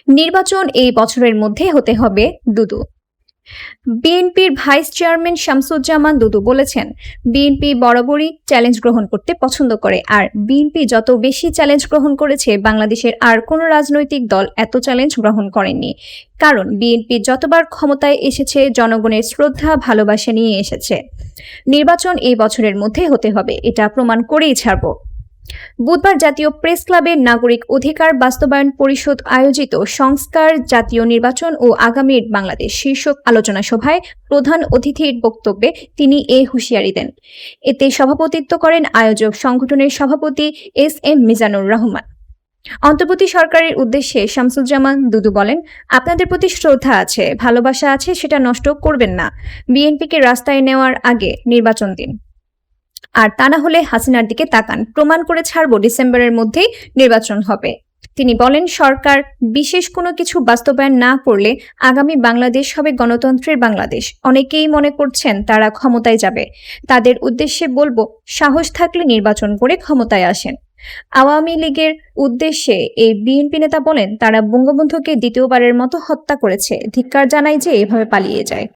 নির্বাচন এই বছরের মধ্যে হতে হবে দুদু। বিএনপির ভাইস চেয়ারম্যান শামসুজ্জামান দুদু বলেছেন, বিএনপি বরাবরই চ্যালেঞ্জ গ্রহণ করতে পছন্দ করে, আর বিএনপি যত বেশি চ্যালেঞ্জ গ্রহণ করেছে বাংলাদেশের আর কোনো রাজনৈতিক দল এত চ্যালেঞ্জ গ্রহণ করেনি। কারণ বিএনপি যতবার ক্ষমতায় এসেছে জনগণের শ্রদ্ধা ভালোবাসা নিয়ে এসেছে। নির্বাচন এই বছরের মধ্যে হতে হবে, এটা প্রমাণ করেই ছাড়ব। বুধবার জাতীয় প্রেস ক্লাবের নাগরিক অধিকার বাস্তবায়ন পরিষদ আয়োজিত সংস্কার, জাতীয় নির্বাচন ও আগামীর বাংলাদেশ শীর্ষক আলোচনা সভায় প্রধান অতিথির বক্তব্যে তিনি এই হুঁশিয়ারি দেন। এতে সভাপতিত্ব করেন আয়োজক সংগঠনের সভাপতি এস.এম. মিজানুর রহমান। অন্তর্বর্তী সরকারের উদ্দেশ্যে শামসুজ্জামান দুদু বলেন, আপনাদের প্রতি শ্রদ্ধা আছে, ভালোবাসা আছে, সেটা নষ্ট করবেন না। বিএনপিকে রাস্তায় নেওয়ার আগে নির্বাচন দিন, আর তা না হলে হাসিনার দিকে তাকান, প্রমাণ করে ছাড়ব ডিসেম্বরের মধ্যেই নির্বাচন হবে। তিনি বলেন, সরকার বিশেষ কোনো কিছু বাস্তবায়ন না করলে আগামী বাংলাদেশ হবে গণতন্ত্রের বাংলাদেশ। অনেকেই মনে করছেন তারা ক্ষমতায় যাবে, তাদের উদ্দেশ্যে বলবো, সাহস থাকলে নির্বাচন করে ক্ষমতায় আসেন। আওয়ামী লীগের উদ্দেশ্যে এই বিএনপি নেতা বলেন, তারা বঙ্গবন্ধুকে দ্বিতীয়বারের মতো হত্যা করেছে, ধিক্কার জানায় যে এভাবে পালিয়ে যায়।